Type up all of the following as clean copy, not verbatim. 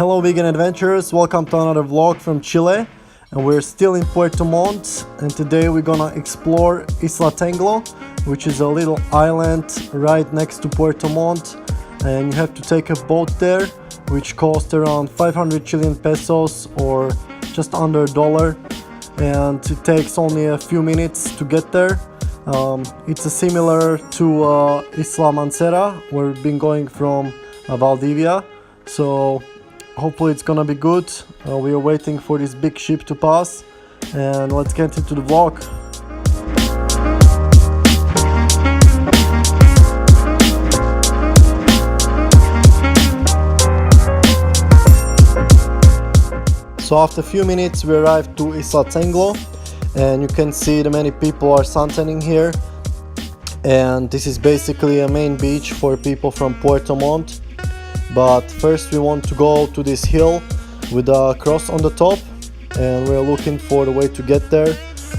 Hello vegan adventurers, welcome to another vlog from Chile, and we're still in Puerto Montt, and today we're gonna explore Isla Tenglo, which is a little island right next to Puerto Montt, and you have to take a boat there, which costs around 500 Chilean pesos or just under $1, and it takes only a few minutes to get there. It's similar to Isla Mancera, where we've been going from Valdivia, so hopefully it's gonna be good. We are waiting for this big ship to pass, and let's get into the vlog. So after a few minutes we arrived to Isla Tenglo, and you can see the many people are suntanning here, and this is basically a main beach for people from Puerto Montt. But first we want to go to this hill with a cross on the top, and we're looking for the way to get there,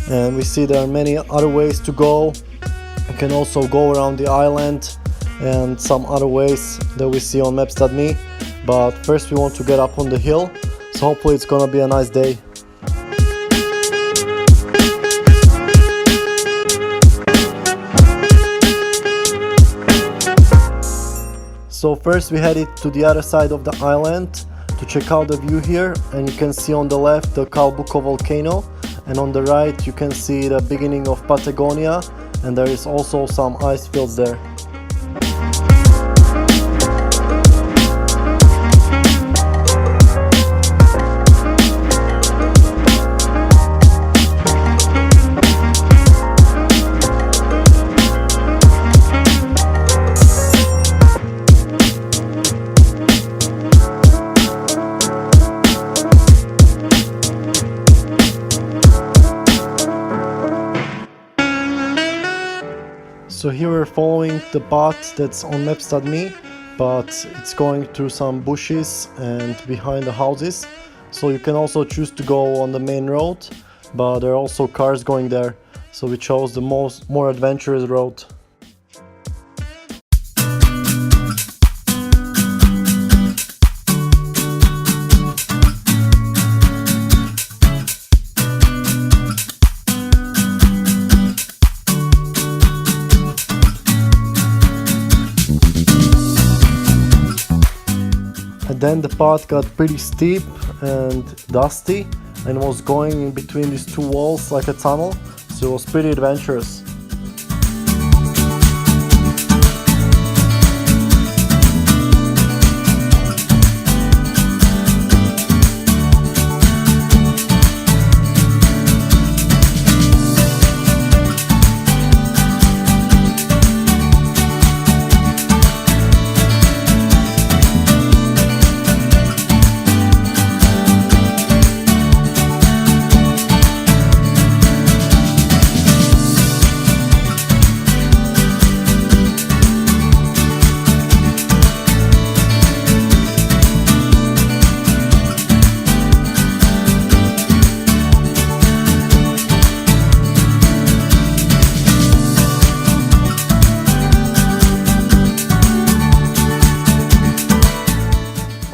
and we see there are many other ways to go. You can also go around the island and some other ways that we see on maps.me, but first we want to get up on the hill, so hopefully it's gonna be a nice day. So first we headed to the other side of the island to check out the view here, and you can see on the left the Calbuco volcano, and on the right you can see the beginning of Patagonia, and there is also some ice fields there. So here we're following the path that's on maps.me, but it's going through some bushes and behind the houses. So you can also choose to go on the main road, but there are also cars going there. So we chose the more adventurous road. Then the path got pretty steep and dusty, and was going in between these two walls like a tunnel, so it was pretty adventurous.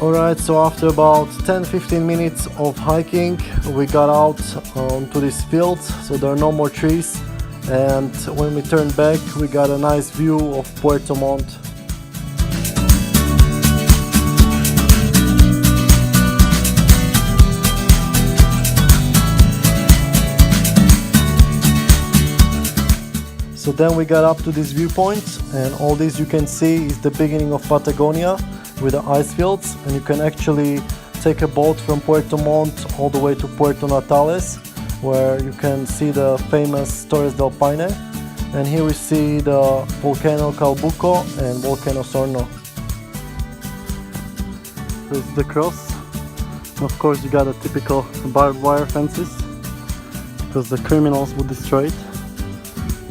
Alright, so after about 10-15 minutes of hiking, we got out onto this field, so there are no more trees, and when we turned back we got a nice view of Puerto Montt. So then we got up to this viewpoint, and all this you can see is the beginning of Patagonia with the ice fields, and you can actually take a boat from Puerto Montt all the way to Puerto Natales, where you can see the famous Torres del Paine, and here we see the volcano Calbuco and volcano Sorno. This is the cross, and of course you got the typical barbed wire fences, because the criminals would destroy it,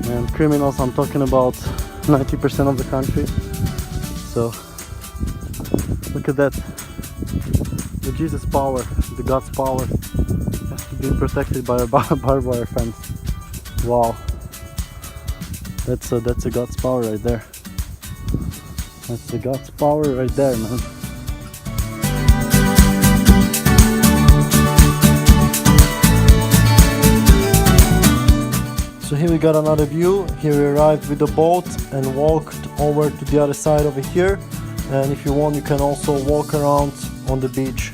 and criminals, I'm talking about 90% of the country. So look at that, the Jesus power, the God's power has to be protected by a barbed wire fence. Wow, that's a God's power right there. That's the God's power right there, man. So here we got another view. Here we arrived with the boat and walked over to the other side over here. And if you want, you can also walk around on the beach.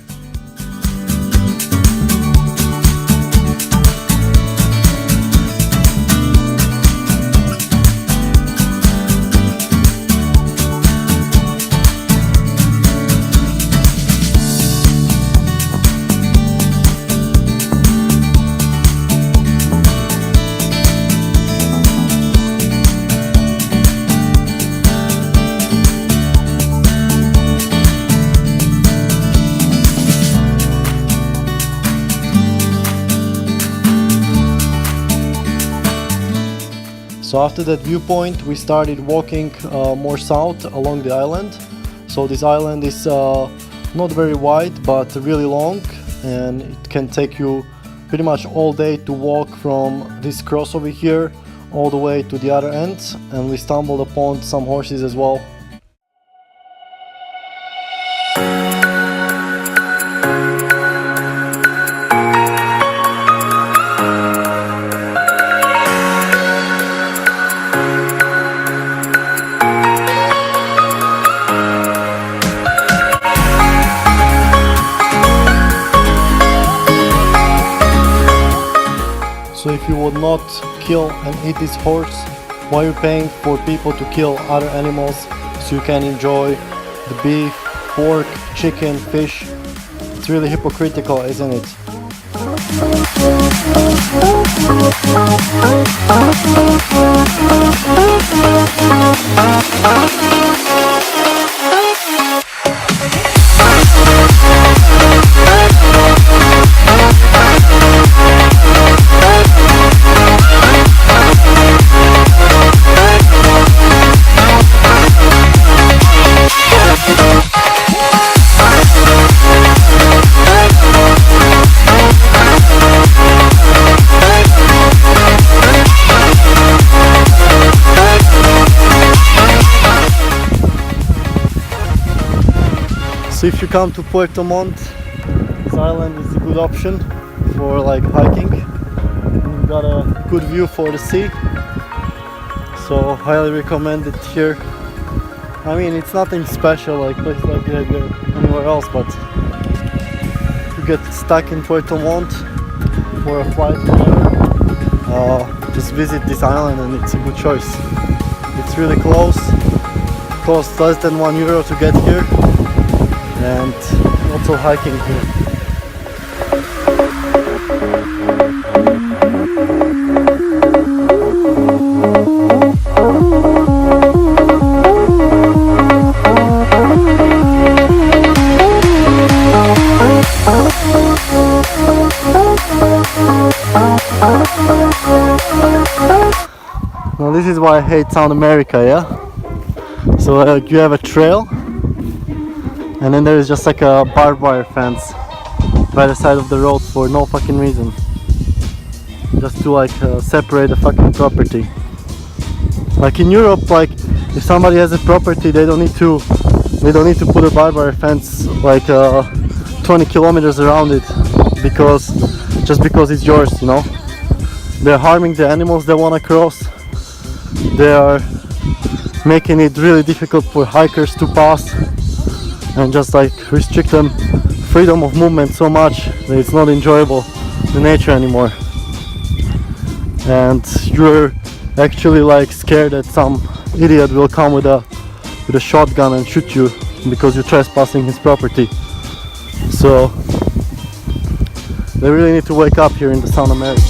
So after that viewpoint, we started walking more south along the island. So this island is not very wide, but really long, and it can take you pretty much all day to walk from this cross over here all the way to the other end. And we stumbled upon some horses as well. So if you would not kill and eat this horse, why are you paying for people to kill other animals so you can enjoy the beef, pork, chicken, fish? It's really hypocritical, isn't it? So if you come to Puerto Montt, this island is a good option for like hiking. You've got a good view for the sea, so highly recommend it here. I mean, it's nothing special like places like that anywhere else, but if you get stuck in Puerto Montt for a flight or whatever, just visit this island and it's a good choice. It's really close, costs less than €1 to get here, and also hiking here. Now this is why I hate South America, yeah? So you have a trail, and then there is just like a barbed wire fence by the side of the road for no fucking reason. Just to like separate the fucking property. Like in Europe, like if somebody has a property, they don't need to put a barbed wire fence like 20 kilometers around it just because it's yours, you know. They're harming the animals they want to cross. They are making it really difficult for hikers to pass, and just like restrict them freedom of movement so much that it's not enjoyable, the nature anymore. And you're actually like scared that some idiot will come with a shotgun and shoot you because you're trespassing his property. So they really need to wake up here in the South America.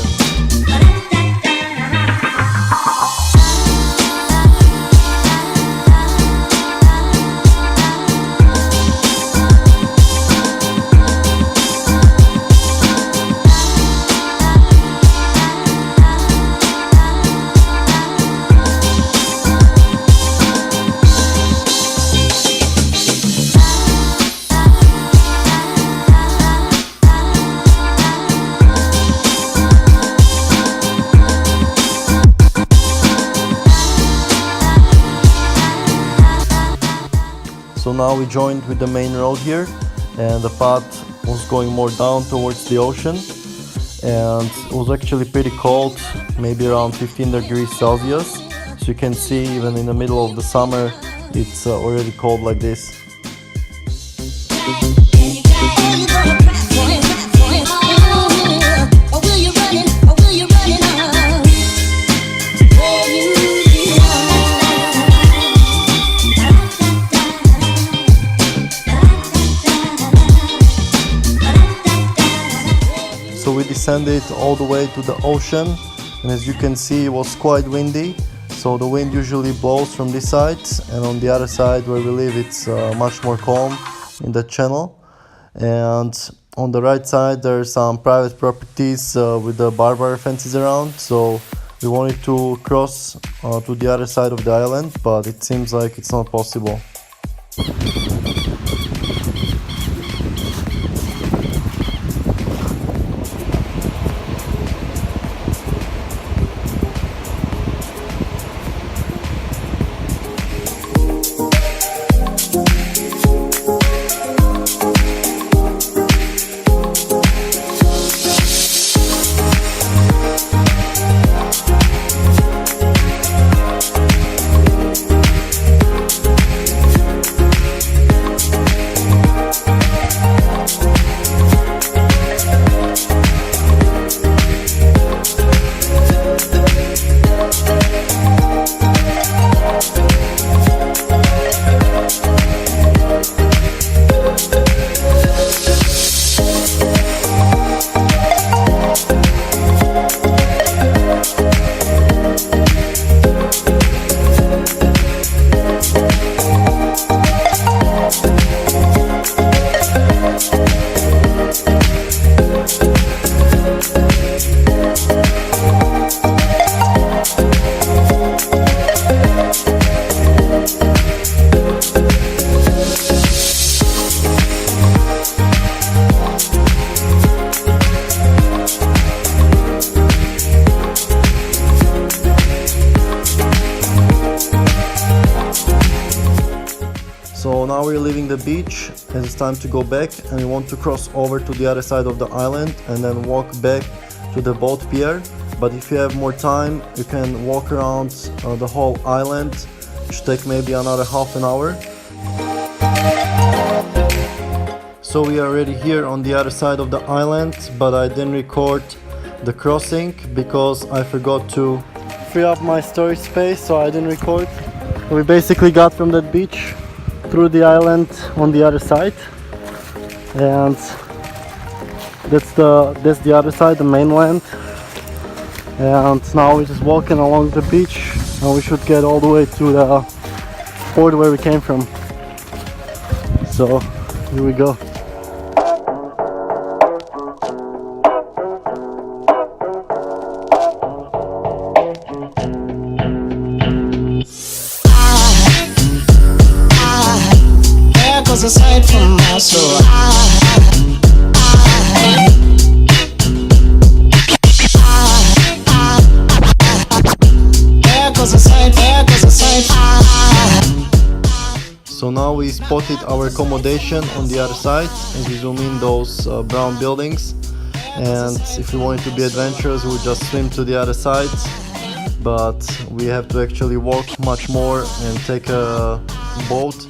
So now we joined with the main road here, and the path was going more down towards the ocean. and it was actually pretty cold, maybe around 15 degrees Celsius. So you can see even in the middle of the summer it's already cold like this. So we descended all the way to the ocean, and as you can see it was quite windy. So the wind usually blows from this side, and on the other side where we live it's much more calm in the channel. And on the right side there are some private properties with the barbed wire fences around. So we wanted to cross to the other side of the island, but it seems like it's not possible. So now we're leaving the beach and it's time to go back, and we want to cross over to the other side of the island and then walk back to the boat pier. But if you have more time, you can walk around the whole island, which should take maybe another half an hour. So we are already here on the other side of the island, but I didn't record the crossing because I forgot to free up my storage space, so I didn't record. We basically got from that beach through the island on the other side, and that's the other side, the mainland. And now we're just walking along the beach, and we should get all the way to the port where we came from. So here we go. Aside from my soul, So now we spotted our accommodation on the other side. As you zoom in, those brown buildings, and if we wanted to be adventurous we would just swim to the other side, but we have to actually walk much more and take a boat.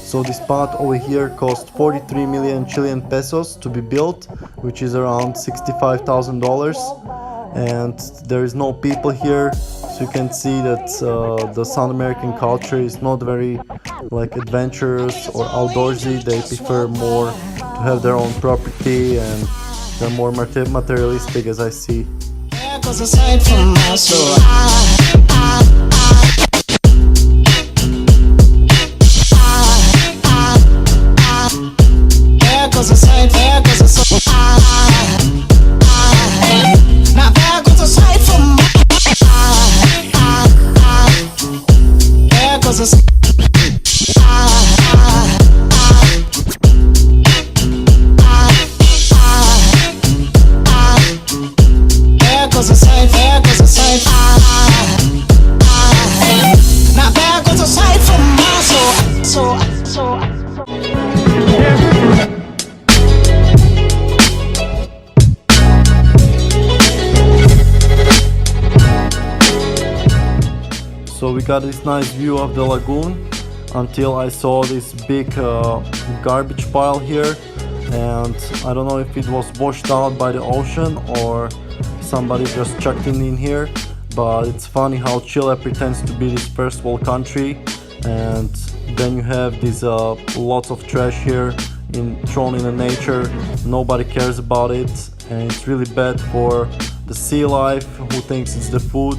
So this spot over here cost 43 million Chilean pesos to be built, which is around $65,000, and there is no people here, so you can see that the South American culture is not very like adventurous or outdoorsy. They prefer more to have their own property, and they're more materialistic, as I see. Aside from my soul, So we got this nice view of the lagoon until I saw this big garbage pile here, and I don't know if it was washed out by the ocean or somebody just chucked it in here. But it's funny how Chile pretends to be this first world country, and then you have these lots of trash here thrown in the nature. Nobody cares about it, and it's really bad for the sea life who thinks it's the food.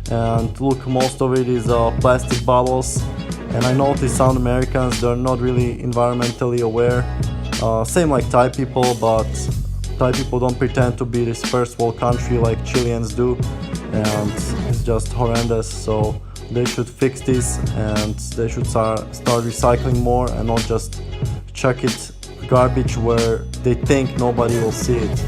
And look, most of it is plastic bottles, and I notice some Americans, they're not really environmentally aware, same like Thai people, but Thai people don't pretend to be this first world country like Chileans do, and it's just horrendous. So they should fix this, and they should start recycling more and not just chuck it garbage where they think nobody will see it.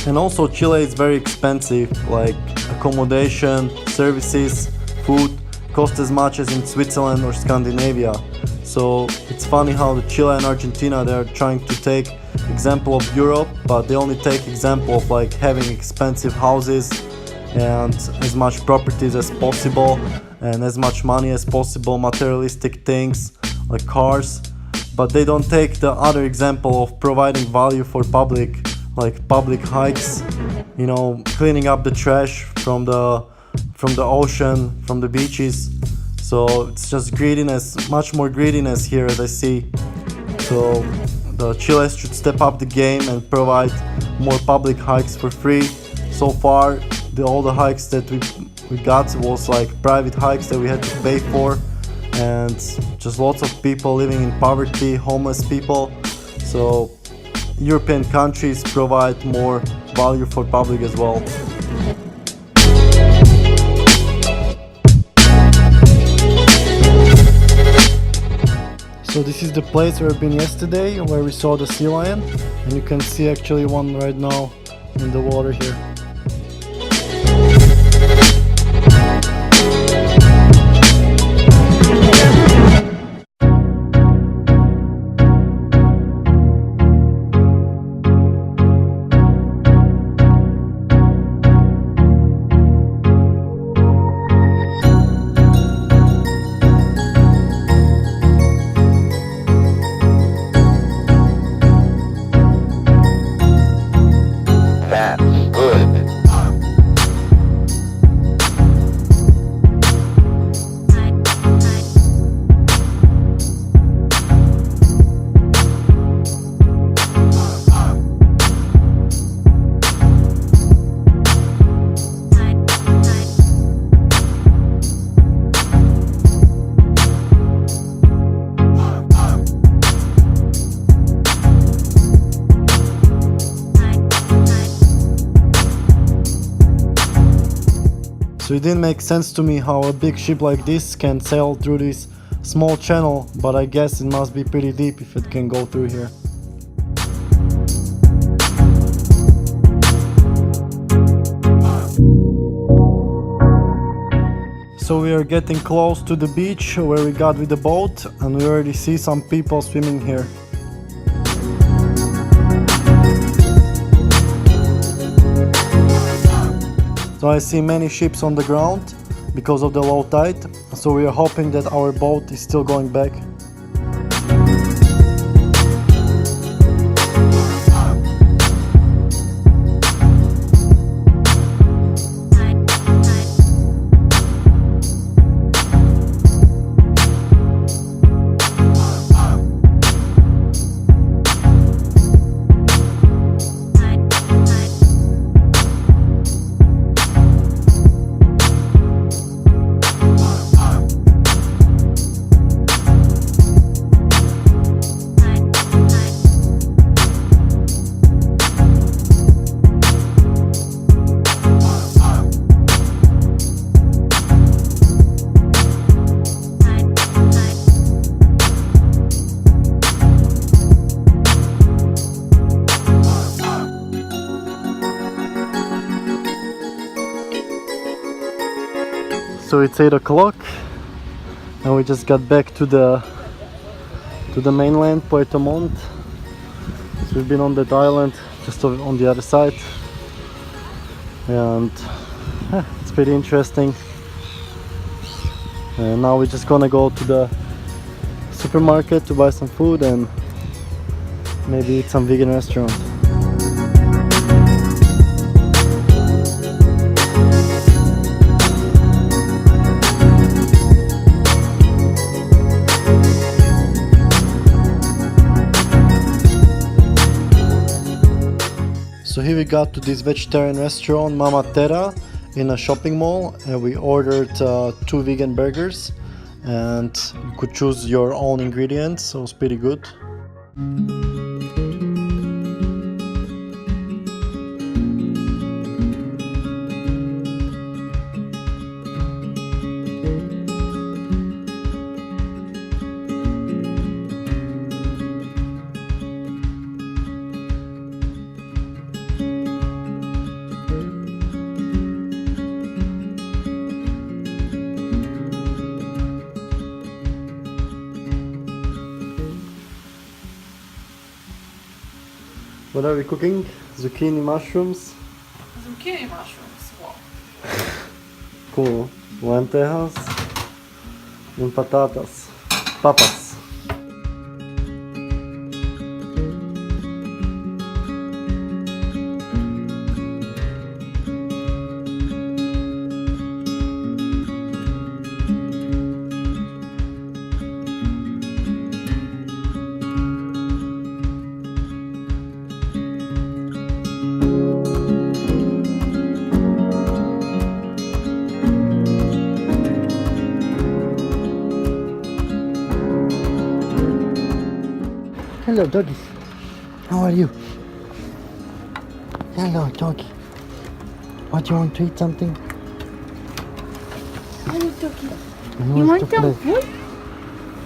And also Chile is very expensive, like accommodation, services, food cost as much as in Switzerland or Scandinavia. So it's funny how the Chile and Argentina, they're trying to take example of Europe, but they only take example of like having expensive houses and as much properties as possible and as much money as possible, materialistic things like cars, but they don't take the other example of providing value for public, like public hikes, you know, cleaning up the trash from the ocean, from the beaches. So it's just greediness, much more greediness here as I see. So the Chileans should step up the game and provide more public hikes for free. So far, all the hikes that we got was like private hikes that we had to pay for, and just lots of people living in poverty, homeless people. So European countries provide more value for public as well. So this is the place where I've been yesterday, where we saw the sea lion, and you can see actually one right now in the water here. So it didn't make sense to me how a big ship like this can sail through this small channel, but I guess it must be pretty deep if it can go through here. So we are getting close to the beach where we got with the boat, and we already see some people swimming here. So I see many ships on the ground because of the low tide, so we are hoping that our boat is still going back. So it's 8 o'clock and we just got back to the mainland, Puerto Montt. So we've been on that island just on the other side, and it's pretty interesting. And now we're just gonna go to the supermarket to buy some food and maybe eat some vegan restaurant. So here we got to this vegetarian restaurant, Mama Terra, in a shopping mall, and we ordered 2 vegan burgers, and you could choose your own ingredients, so it's pretty good. What are we cooking? Zucchini mushrooms. Zucchini mushrooms. Wow. Cool. Lentejas and patatas. Papas. Hello, doggies. How are you? Hello, doggy. What, do you want to eat something? Hello, doggy. You want some food?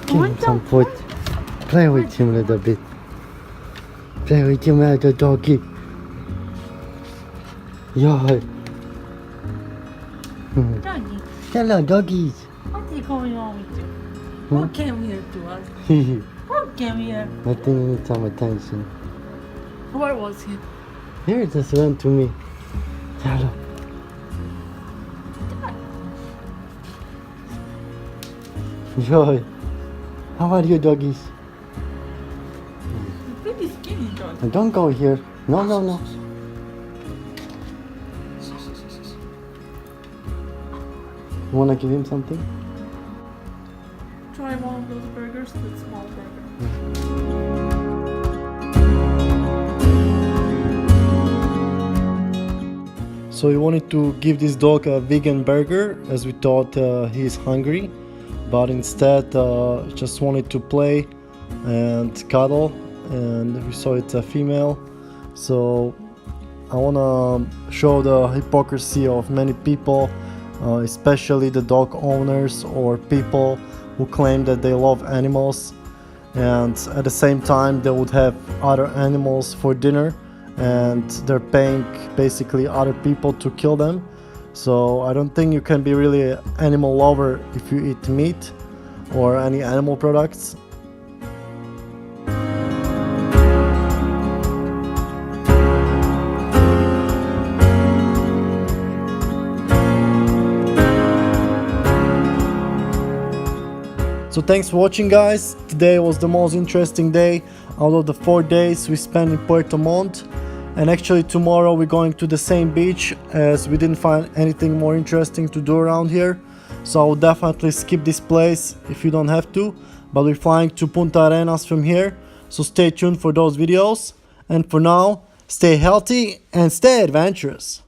Give him some food. Play with him a little bit. Play with him, little doggy. Yeah. Doggy, Hello, doggies. what is going on with you? Hmm? What came here to us? What came here? I think he needs some attention. Where was he? Here, just run to me. Hello. Joy. How are you, doggies? You're pretty skinny, doggy. Don't go here. No, no, no. You wanna give him something? Try one of those burgers, the small burger. So we wanted to give this dog a vegan burger as we thought he's hungry, but instead just wanted to play and cuddle, and we saw it's a female. So I want to show the hypocrisy of many people, especially the dog owners or people who claim that they love animals, and at the same time they would have other animals for dinner and they're paying basically other people to kill them. So I don't think you can be really an animal lover if you eat meat or any animal products. So thanks for watching, guys. Today was the most interesting day out of the 4 days we spent in Puerto Montt. And actually tomorrow we're going to the same beach as we didn't find anything more interesting to do around here. So I will definitely skip this place if you don't have to. But we're flying to Punta Arenas from here. So stay tuned for those videos. And for now, stay healthy and stay adventurous.